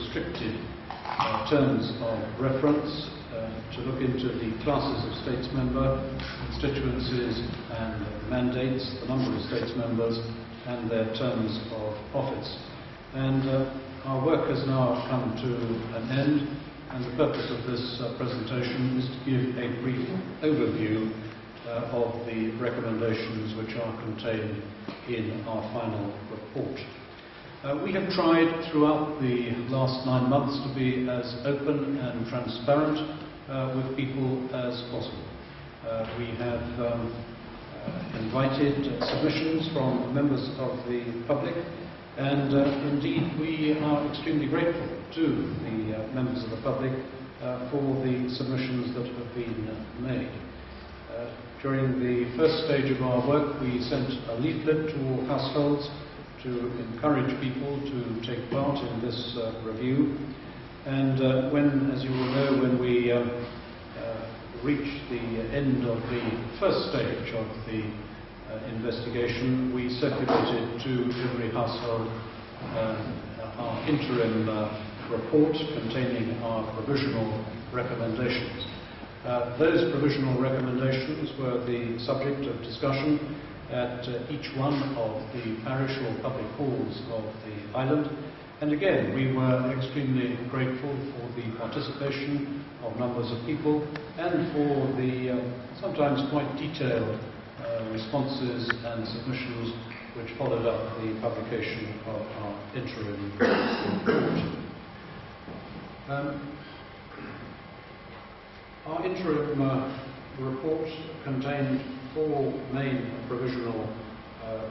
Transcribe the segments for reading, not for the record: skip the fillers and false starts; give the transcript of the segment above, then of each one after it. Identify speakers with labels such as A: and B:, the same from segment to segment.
A: restricted terms of reference to look into the classes of states member, constituencies and mandates, the number of states members and their terms of office. And our work has now come to an end, and the purpose of this presentation is to give a brief overview of the recommendations which are contained in our final report. We have tried throughout the last 9 months to be as open and transparent with people as possible. We have invited submissions from members of the public, and indeed we are extremely grateful to the members of the public for the submissions that have been made. During the first stage of our work, we sent a leaflet to all households to encourage people to take part in this review. And when, as you will know, when we reached the end of the first stage of the investigation, we circulated to every household our interim report containing our provisional recommendations. Those provisional recommendations were the subject of discussion at each one of the parish or public halls of the island. And again, we were extremely grateful for the participation of numbers of people and for the sometimes quite detailed responses and submissions which followed up the publication of our interim report. Our interim report contained 4 main provisional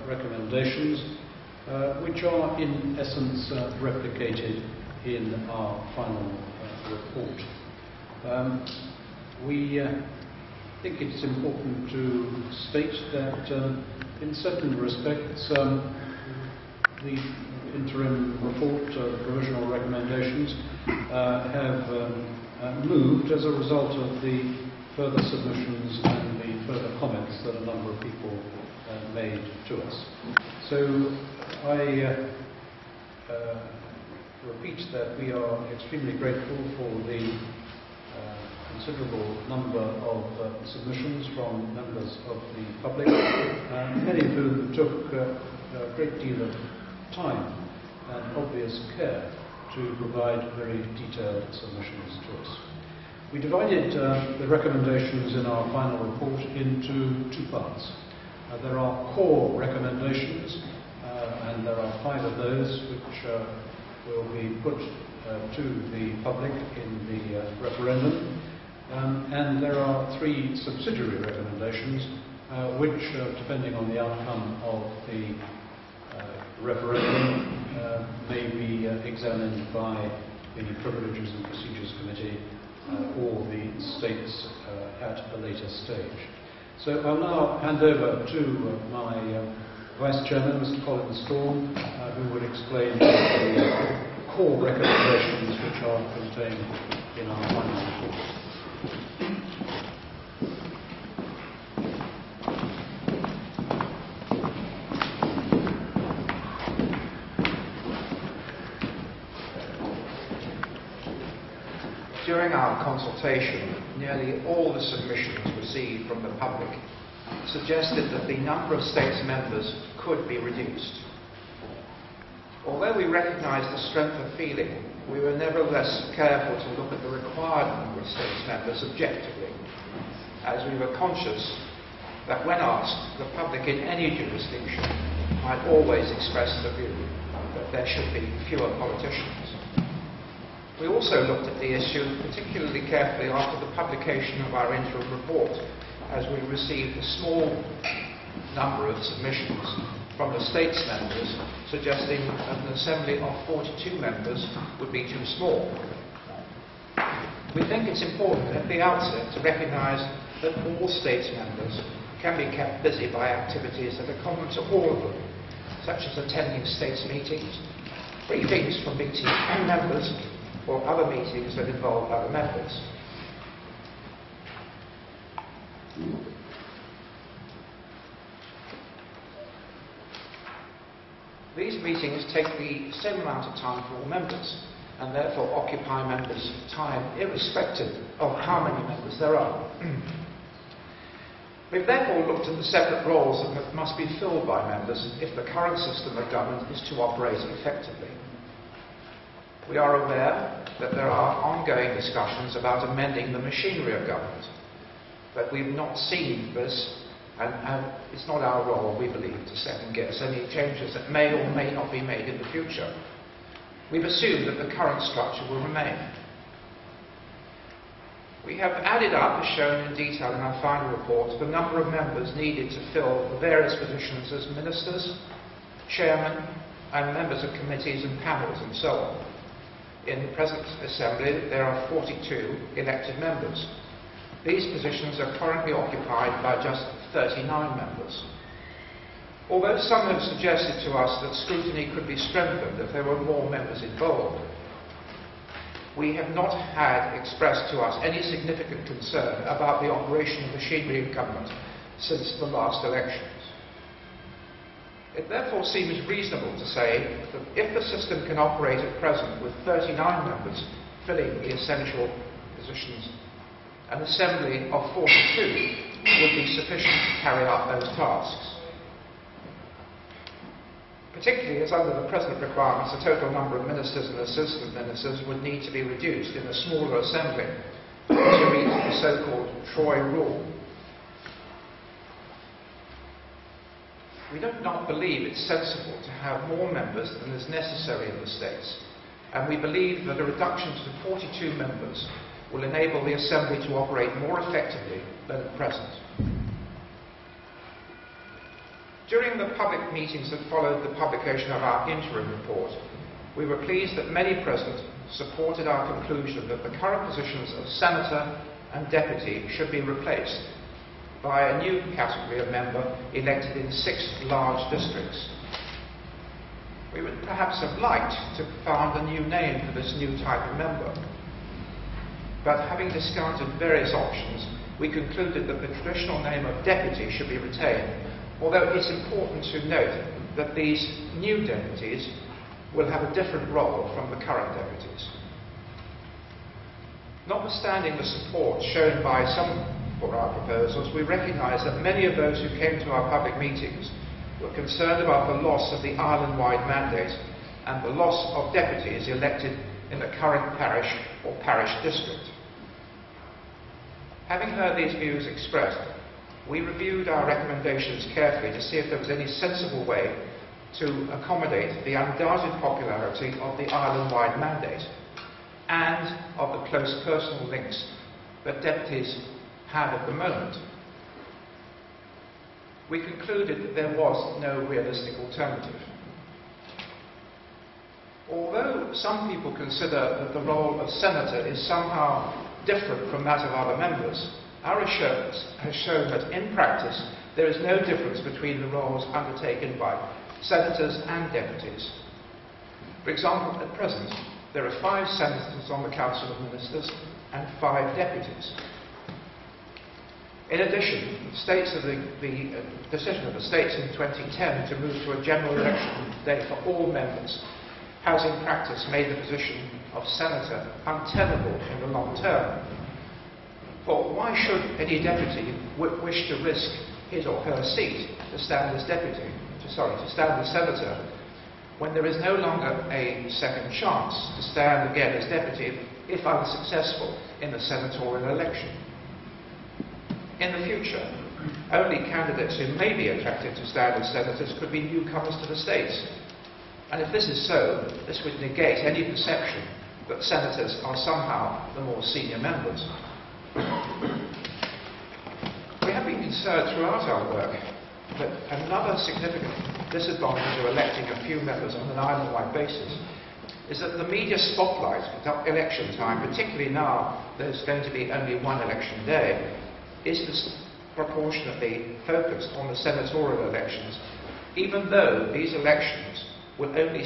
A: recommendations, which are in essence replicated in our final report. We think it's important to state that in certain respects the interim report, the provisional recommendations, have moved as a result of the further submissions and the further comments that a number of people made to us. So I repeat that we are extremely grateful for the considerable number of submissions from members of the public, many of whom took a great deal of time and obvious care to provide very detailed submissions to us. We divided the recommendations in our final report into 2 parts. There are core recommendations, and there are 5 of those which will be put to the public in the referendum. And there are 3 subsidiary recommendations which, depending on the outcome of the referendum, may be examined by the Privileges and Procedures Committee or the states at a later stage. So I'll now hand over to my Vice Chairman, Mr. Colin Storm, who will explain the core recommendations which are contained in our final report.
B: During our consultation, nearly all the submissions received from the public suggested that the number of states members could be reduced. Although we recognised the strength of feeling, we were nevertheless careful to look at the required number of states members objectively, as we were conscious that when asked, the public in any jurisdiction might always express the view that there should be fewer politicians. We also looked at the issue particularly carefully after the publication of our interim report, as we received a small number of submissions from the states members suggesting that an assembly of 42 members would be too small. We think it's important at the outset to recognise that all states members can be kept busy by activities that are common to all of them, such as attending states meetings, briefings from meeting members, or other meetings that involve other members. These meetings take the same amount of time for all members, and therefore occupy members' time irrespective of how many members there are. We've therefore looked at the separate roles that must be filled by members if the current system of government is to operate effectively. We are aware that there are ongoing discussions about amending the machinery of government, but we've not seen this, and it's not our role, we believe, to second-guess any changes that may or may not be made in the future. We've assumed that the current structure will remain. We have added up, as shown in detail in our final report, the number of members needed to fill the various positions as ministers, chairmen, and members of committees and panels, and so on. In the present Assembly, there are 42 elected members. These positions are currently occupied by just 39 members. Although some have suggested to us that scrutiny could be strengthened if there were more members involved, we have not had expressed to us any significant concern about the operational machinery of government since the last elections. It therefore seems reasonable to say that if the system can operate at present with 39 members filling the essential positions, an assembly of 42 would be sufficient to carry out those tasks. Particularly as under the present requirements, the total number of ministers and assistant ministers would need to be reduced in a smaller assembly to meet the so-called Troy rule. We do not believe it's sensible to have more members than is necessary in the states, and we believe that a reduction to 42 members will enable the Assembly to operate more effectively than at present. During the public meetings that followed the publication of our interim report, we were pleased that many present supported our conclusion that the current positions of senator and deputy should be replaced by a new category of member elected in 6 large districts. We would perhaps have liked to have found a new name for this new type of member, but having discounted various options, we concluded that the traditional name of deputy should be retained, although it's important to note that these new deputies will have a different role from the current deputies. Notwithstanding the support shown by some for our proposals, we recognise that many of those who came to our public meetings were concerned about the loss of the island-wide mandate and the loss of deputies elected in the current parish or parish district. Having heard these views expressed, we reviewed our recommendations carefully to see if there was any sensible way to accommodate the undoubted popularity of the island-wide mandate and of the close personal links that deputies have at the moment. We concluded that there was no realistic alternative. Although some people consider that the role of senator is somehow different from that of other members, our research has shown that in practice there is no difference between the roles undertaken by senators and deputies. For example, at present, there are 5 senators on the Council of Ministers and 5 deputies. In addition, the decision of the states in 2010 to move to a general election day for all members has in practice made the position of senator untenable in the long term. For why should any deputy wish to risk his or her seat to stand as senator, when there is no longer a second chance to stand again as deputy if unsuccessful in the senatorial election? In the future, only candidates who may be attracted to stand as senators could be newcomers to the states. And if this is so, this would negate any perception that senators are somehow the more senior members. We have been concerned throughout our work that another significant disadvantage of electing a few members on an island-wide basis is that the media spotlight at election time, particularly now there's going to be only one election day, is disproportionately focused on the senatorial elections, even though these elections will only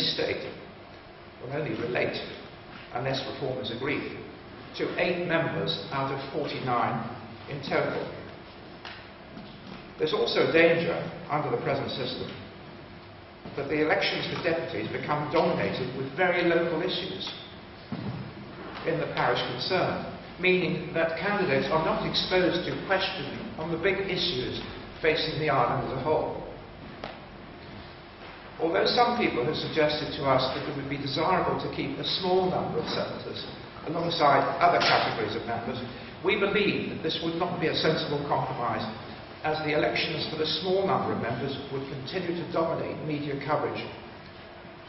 B: relate, unless reform is agreed, to 8 members out of 49 in total. There's also danger, under the present system, that the elections for deputies become dominated with very local issues, in the parish concerned, meaning that candidates are not exposed to questioning on the big issues facing the island as a whole. Although some people have suggested to us that it would be desirable to keep a small number of senators alongside other categories of members, we believe that this would not be a sensible compromise, as the elections for the small number of members would continue to dominate media coverage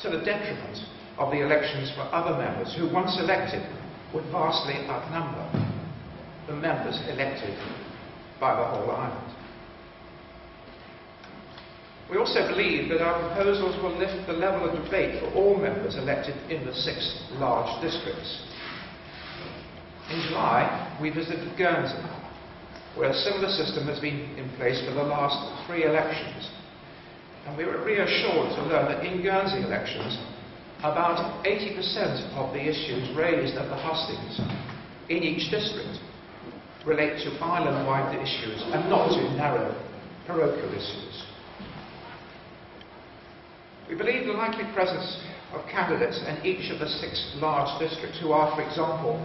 B: to the detriment of the elections for other members who, once elected, would vastly outnumber the members elected by the whole island. We also believe that our proposals will lift the level of debate for all members elected in the 6 large districts. In July, we visited Guernsey, where a similar system has been in place for the last 3 elections. And we were reassured to learn that in Guernsey elections, about 80% of the issues raised at the hustings in each district relate to island-wide issues and not to narrow parochial issues. We believe the likely presence of candidates in each of the 6 large districts who are, for example,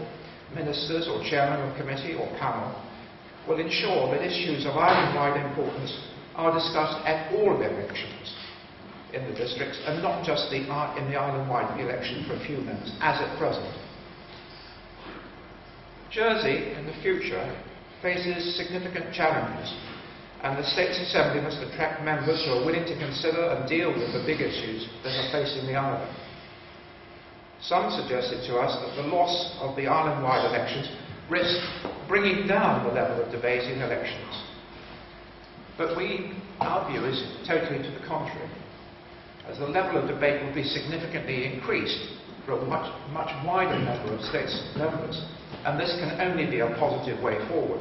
B: ministers or chairman of committee or panel will ensure that issues of island-wide importance are discussed at all elections in the districts and not just in the island-wide election for a few members, as at present. Jersey, in the future, faces significant challenges, and the States Assembly must attract members who are willing to consider and deal with the big issues that are facing the island. Some suggested to us that the loss of the island-wide elections risked bringing down the level of debate in elections. But our view is totally to the contrary, as the level of debate will be significantly increased for a much wider number of states members, and this can only be a positive way forward.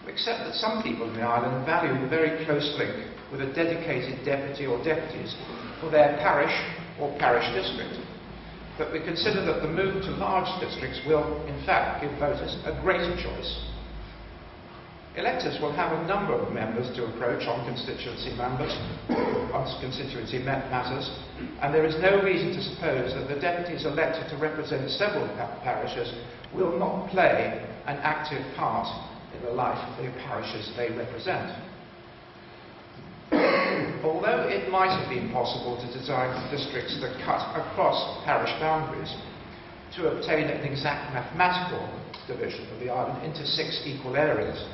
B: Except that some people in the island value the very close link with a dedicated deputy or deputies for their parish or parish district. But we consider that the move to large districts will, in fact, give voters a greater choice. Electors will have a number of members to approach on constituency matters, and there is no reason to suppose that the deputies elected to represent several parishes will not play an active part in the life of the parishes they represent. Although it might have been possible to design districts that cut across parish boundaries to obtain an exact mathematical division of the island into 6 equal areas,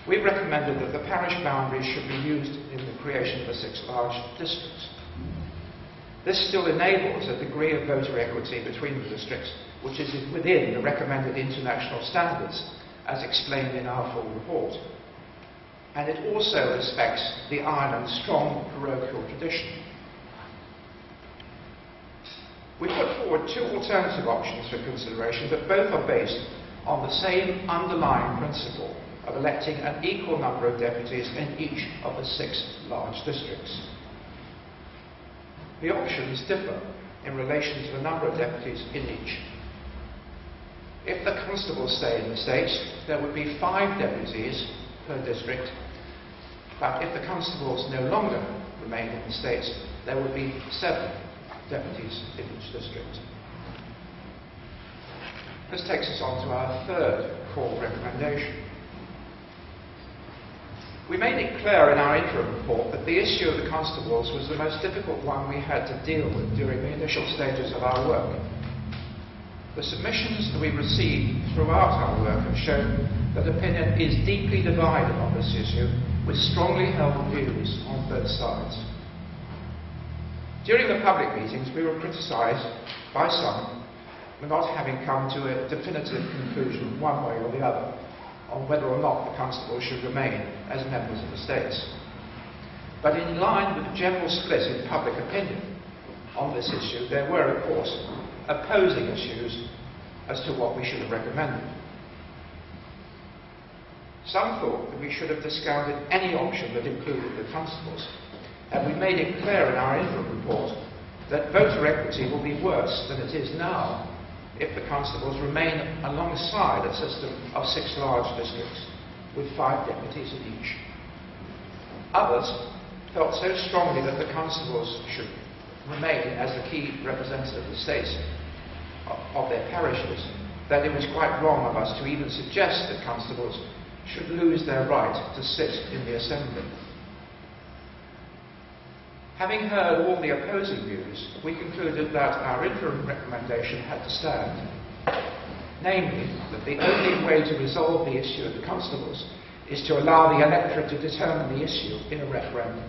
B: we recommended that the parish boundaries should be used in the creation of the 6 large districts. This still enables a degree of voter equity between the districts, which is within the recommended international standards, as explained in our full report. And it also respects the island's strong parochial tradition. We put forward 2 alternative options for consideration, but both are based on the same underlying principle of electing an equal number of deputies in each of the 6 large districts. The options differ in relation to the number of deputies in each. If the constables stay in the States, there would be 5 deputies per district, but if the constables no longer remain in the States, there would be 7 deputies in each district. This takes us on to our 3rd core recommendation. We made it clear in our interim report that the issue of the constables was the most difficult one we had to deal with during the initial stages of our work. The submissions that we received throughout our work have shown that opinion is deeply divided on this issue, with strongly held views on both sides. During the public meetings, we were criticised by some for not having come to a definitive conclusion one way or the other on whether or not the constables should remain as members of the states. But in line with the general split in public opinion on this issue, there were, of course, opposing issues as to what we should have recommended. Some thought that we should have discounted any option that included the constables, and we made it clear in our interim report that voter equity will be worse than it is now if the constables remain alongside a system of 6 large districts with 5 deputies in each. Others felt so strongly that the constables should remain as the key representative of the states of their parishes, that it was quite wrong of us to even suggest that constables should lose their right to sit in the assembly. Having heard all the opposing views, we concluded that our interim recommendation had to stand, namely, that the only way to resolve the issue of the constables is to allow the electorate to determine the issue in a referendum.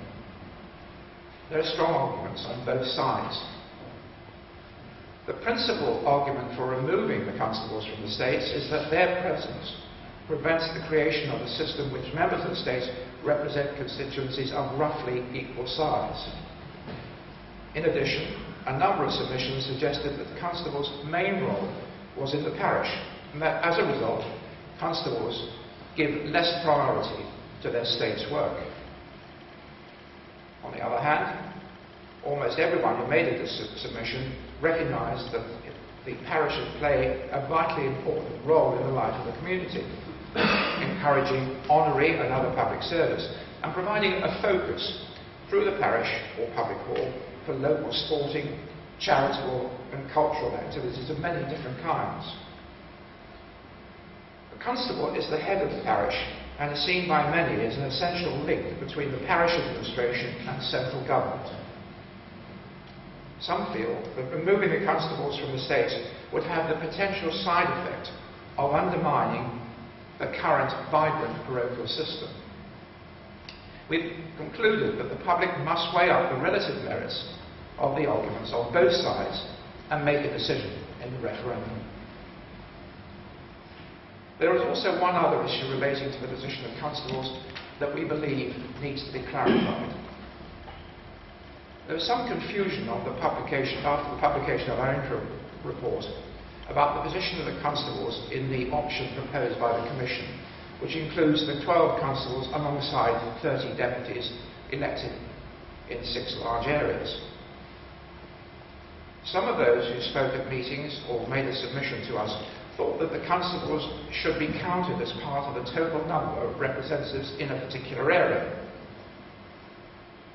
B: There are strong arguments on both sides. The principal argument for removing the constables from the states is that their presence prevents the creation of a system which members of the states represent constituencies of roughly equal size. In addition, a number of submissions suggested that the constable's main role was in the parish, and that as a result, constables give less priority to their state's work. On the other hand, almost everyone who made this submission recognised that the parishes play a vitally important role in the life of the community, encouraging honorary and other public service, and providing a focus through the parish or public hall for local sporting, charitable and cultural activities of many different kinds. The constable is the head of the parish and is seen by many as an essential link between the parish administration and central government. Some feel that removing the constables from the states would have the potential side effect of undermining the current vibrant parochial system. We've concluded that the public must weigh up the relative merits of the arguments on both sides and make a decision in the referendum. There is also one other issue relating to the position of constables that we believe needs to be clarified. There was some confusion after the publication of our interim report about the position of the constables in the option proposed by the Commission, which includes the 12 constables alongside 30 deputies elected in 6 large areas. Some of those who spoke at meetings or made a submission to us thought that the constables should be counted as part of the total number of representatives in a particular area.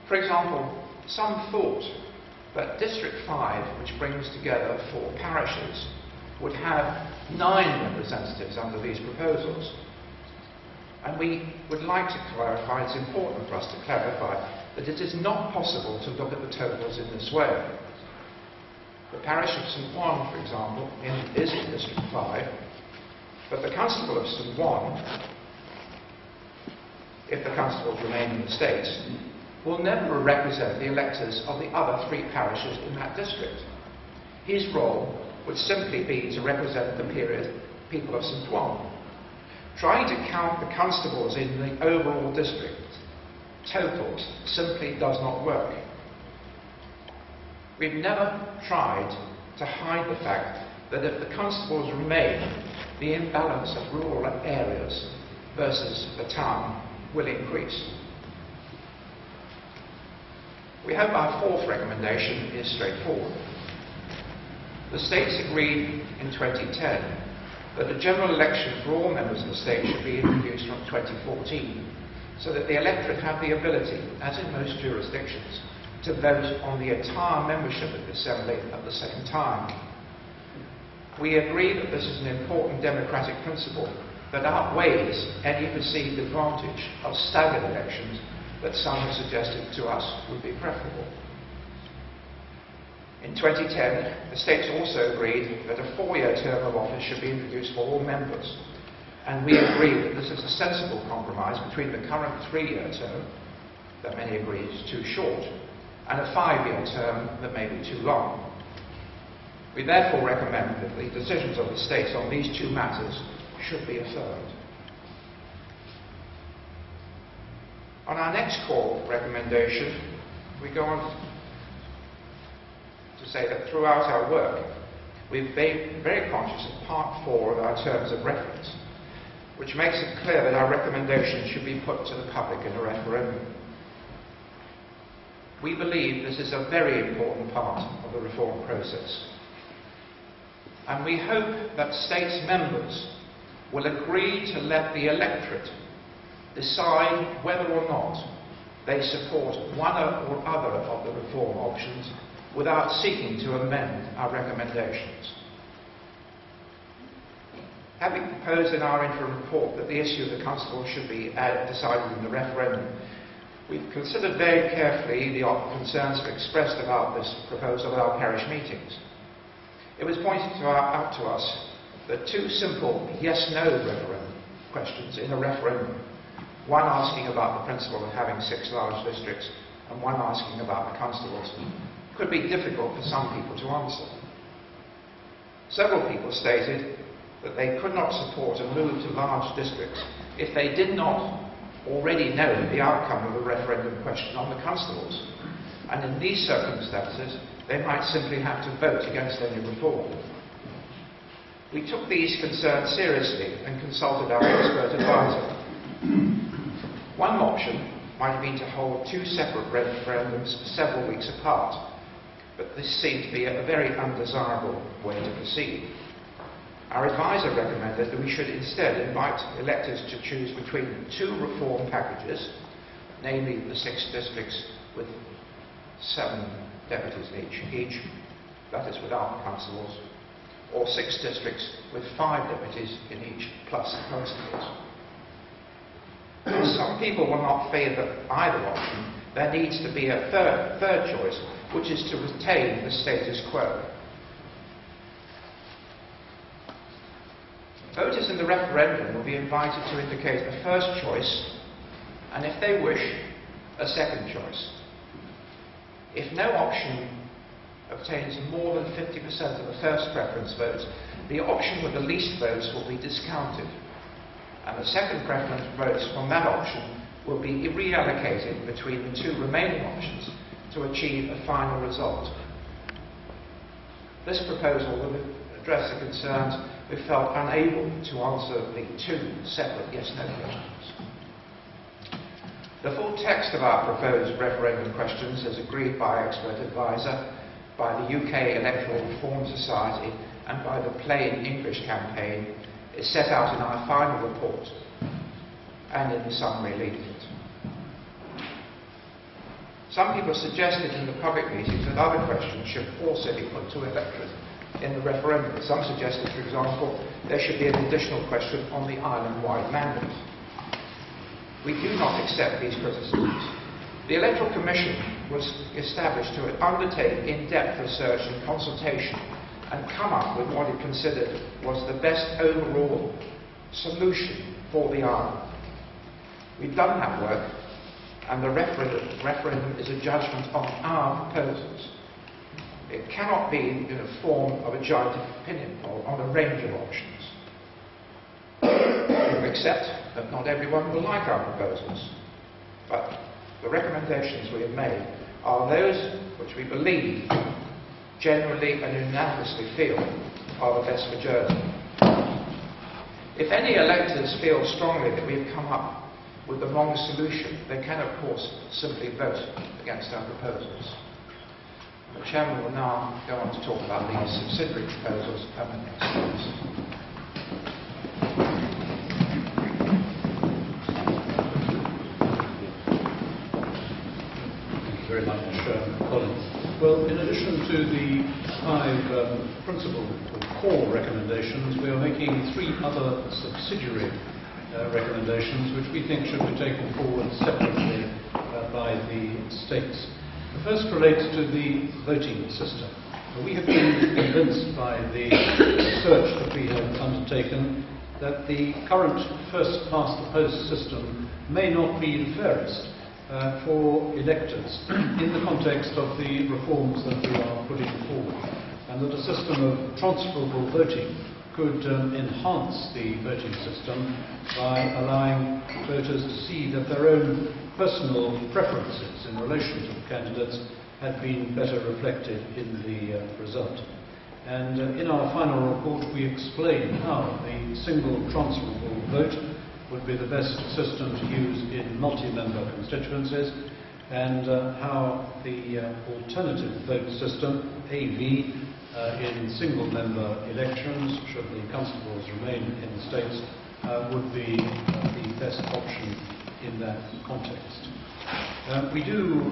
B: For example, some thought that District 5, which brings together 4 parishes, would have 9 representatives under these proposals. And we would like to clarify, it's important for us to clarify, that it is not possible to look at the totals in this way. The parish of St. Juan, for example, is in District 5, but the constable of St. Juan, if the constables remain in the states, will never represent the electors of the other 3 parishes in that district. His role would simply be to represent the people of St. Juan. Trying to count the constables in the overall district totals simply does not work. We've never tried to hide the fact that if the constables remain, the imbalance of rural areas versus the town will increase. We hope our 4th recommendation is straightforward. The states agreed in 2010 that a general election for all members of the state should be introduced from 2014, so that the electorate have the ability, as in most jurisdictions, to vote on the entire membership of the Assembly at the same time. We agree that this is an important democratic principle that outweighs any perceived advantage of staggered elections that some have suggested to us would be preferable. In 2010, the states also agreed that a 4-year term of office should be introduced for all members, and we agree that this is a sensible compromise between the current 3-year term, that many agree is too short, and a 5-year term that may be too long. We therefore recommend that the decisions of the states on these 2 matters should be affirmed. On our next core recommendation, we go on to say that throughout our work, we've been very conscious of Part 4 of our terms of reference, which makes it clear that our recommendation should be put to the public in a referendum. We believe this is a very important part of the reform process. And we hope that states members will agree to let the electorate decide whether or not they support one or other of the reform options without seeking to amend our recommendations. Having proposed in our interim report that the issue of the constable should be decided in the referendum, we've considered very carefully the concerns expressed about this proposal at our parish meetings. It was pointed out to us that two simple yes-no referendum questions in a referendum, one asking about the principle of having 6 large districts and one asking about the constables, could be difficult for some people to answer. Several people stated that they could not support a move to large districts if they did not already know the outcome of the referendum question on the constables, and in these circumstances they might simply have to vote against any reform. We took these concerns seriously and consulted our expert advisor. One option might have been to hold 2 separate referendums several weeks apart, but this seemed to be a very undesirable way to proceed. Our advisor recommended that we should instead invite electors to choose between 2 reform packages, namely the 6 districts with 7 deputies each, that is without the constables, or 6 districts with 5 deputies in each, plus the constables. If some people will not favour either option, there needs to be a third choice, which is to retain the status quo. Voters in the referendum will be invited to indicate a first choice, and if they wish, a second choice. If no option obtains more than 50% of the first preference votes, the option with the least votes will be discounted, and the second preference votes from that option will be reallocated between the 2 remaining options to achieve a final result. This proposal will address the concerns we felt unable to answer the 2 separate yes-no questions. The full text of our proposed referendum questions, as agreed by our expert advisor, by the UK Electoral Reform Society and by the Plain English campaign, is set out in our final report and in the summary leaflet. Some people suggested in the public meetings that other questions should also be put to electorate in the referendum. Some suggested, for example, there should be an additional question on the island-wide mandate. We do not accept these criticisms. The Electoral Commission was established to undertake in-depth research and consultation and come up with what it considered was the best overall solution for the island. We've done that work, and the referendum is a judgment on our proposals. It cannot be in the form of a joint opinion poll on a range of options. We accept that not everyone will like our proposals, but the recommendations we have made are those which we believe, generally and unanimously feel, are the best for Jersey. If any electors feel strongly that we have come up with the wrong solution, they can, of course, simply vote against our proposals. The Chairman will now go on to talk about these subsidiary proposals and the next steps.
A: Thank you very much, Colin. Well, in addition to the 5 principal or core recommendations, we are making 3 other subsidiary recommendations which we think should be taken forward separately by the states. The first relates to the voting system. We have been convinced by the research that we have undertaken that the current first-past-the-post system may not be the fairest for electors in the context of the reforms that we are putting forward, and that a system of transferable voting could enhance the voting system by allowing voters to see that their own personal preferences in relation to the candidates had been better reflected in the result. And in our final report we explain how the single transferable vote would be the best system to use in multi-member constituencies, and how the alternative vote system, AV, in single-member elections, should the constables remain in the states, would be the best option in that context. We do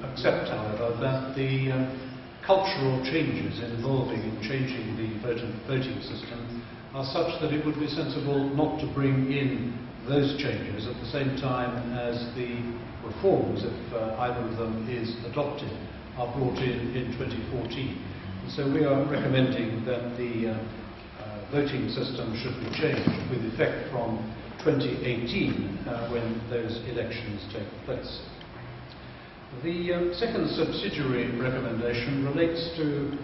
A: accept, however, that the cultural changes involving in changing the voting system are such that it would be sensible not to bring in those changes at the same time as the reforms, if either of them is adopted, are brought in 2014. And so we are recommending that the voting system should be changed with effect from 2018 when those elections take place. The second subsidiary recommendation relates to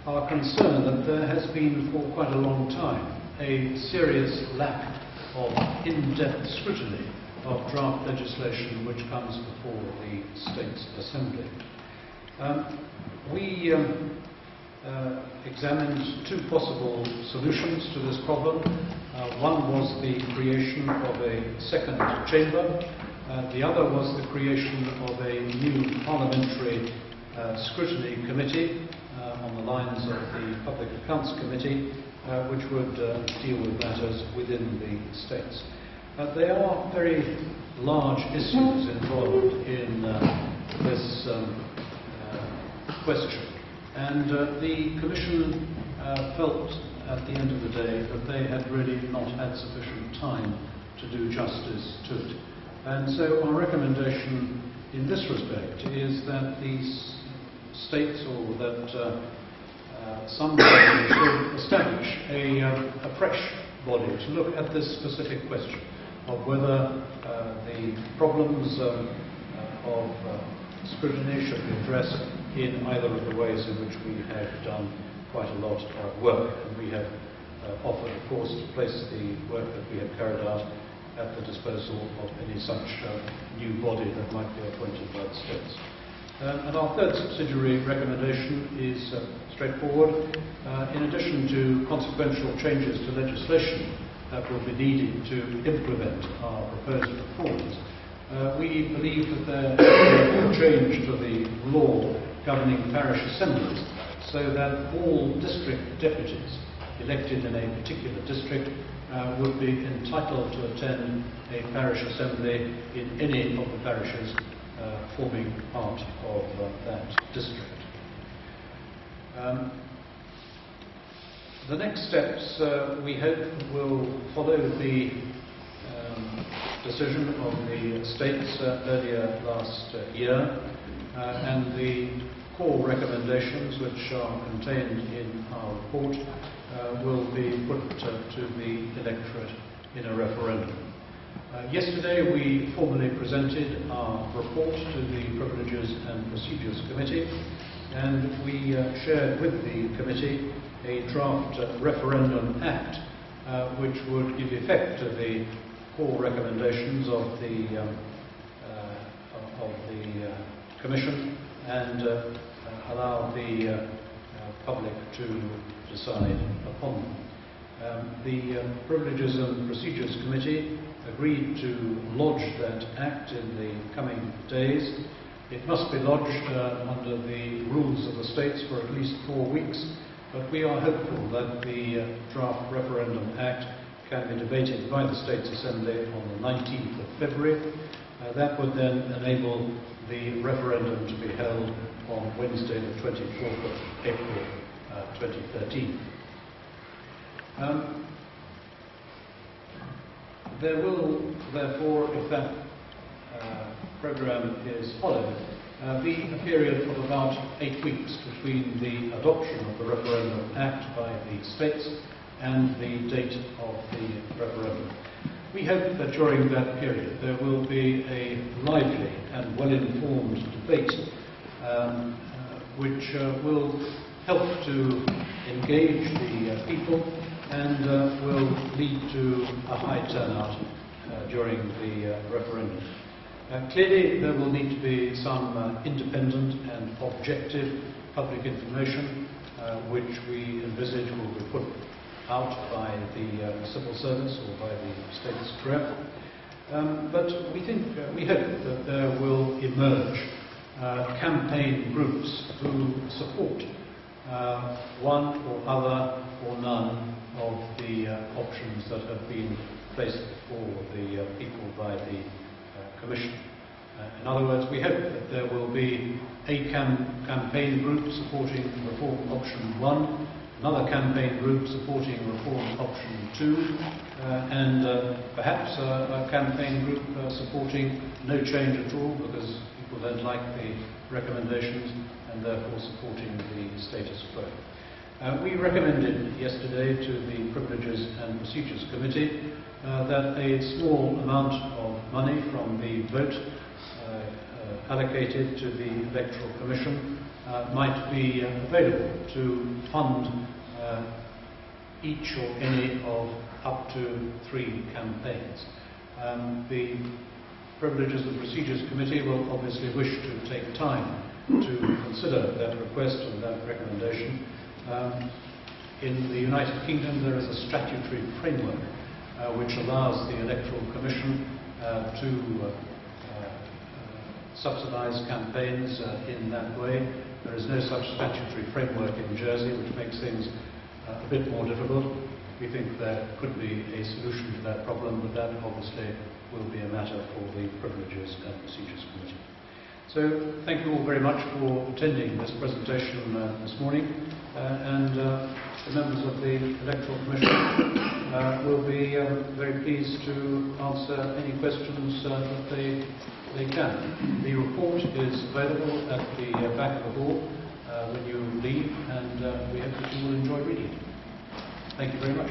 A: our concern that there has been for quite a long time a serious lack of in-depth scrutiny of draft legislation which comes before the States Assembly. We examined two possible solutions to this problem. One was the creation of a second chamber. The other was the creation of a new parliamentary scrutiny committee on the lines of the Public Accounts Committee, which would deal with matters within the states. There are very large issues involved in this question, and the Commission felt at the end of the day that they had really not had sufficient time to do justice to it. And so our recommendation in this respect is that these states, or that some body should establish a fresh body to look at this specific question of whether the problems of scrutiny should be addressed in either of the ways in which we have done quite a lot of work. And we have offered, of course, to place the work that we have carried out at the disposal of any such new body that might be appointed by the states. And our third subsidiary recommendation is straightforward. In addition to consequential changes to legislation that will be needed to implement our proposed reforms, we believe that there is a change to the law governing parish assemblies so that all district deputies elected in a particular district would be entitled to attend a parish assembly in any of the parishes forming part of that district. The next steps, we hope, will follow the decision of the states earlier last year, and the core recommendations which are contained in our report will be put to the electorate in a referendum. Yesterday we formally presented our report to the Privileges and Procedures Committee, and we shared with the committee a draft referendum act which would give effect to the core recommendations of the Commission and allow the public to decide upon them. The Privileges and Procedures Committee agreed to lodge that act in the coming days. It must be lodged under the rules of the states for at least 4 weeks, but we are hopeful that the draft referendum act can be debated by the States Assembly on the 19th of February. That would then enable the referendum to be held on Wednesday the 24th of April 2013. There will, therefore, if that programme is followed, be a period of about 8 weeks between the adoption of the Referendum Act by the states and the date of the referendum. We hope that during that period there will be a lively and well-informed debate which will help to engage the people and will lead to a high turnout during the referendum. Clearly there will need to be some independent and objective public information which we envisage will be put out by the civil service or by the state's rep. But we hope that there will emerge campaign groups who support one or other or none of the options that have been placed before the people by the Commission. In other words, we hope that there will be a campaign group supporting Reform Option 1, another campaign group supporting Reform Option 2, and perhaps a campaign group supporting no change at all because people don't like the recommendations and therefore supporting the status quo. We recommended yesterday to the Privileges and Procedures Committee that a small amount of money from the vote allocated to the Electoral Commission might be available to fund each or any of up to 3 campaigns. The Privileges and Procedures Committee will obviously wish to take time to consider that request and that recommendation. In the United Kingdom there is a statutory framework which allows the Electoral Commission to subsidise campaigns in that way. There is no such statutory framework in Jersey, which makes things a bit more difficult. We think there could be a solution to that problem, but that obviously will be a matter for the Privileges and Procedures Committee. So thank you all very much for attending this presentation this morning, and the members of the Electoral Commission will be very pleased to answer any questions that they can. The report is available at the back of the hall when you leave, and we hope that you will enjoy reading it. Thank you very much.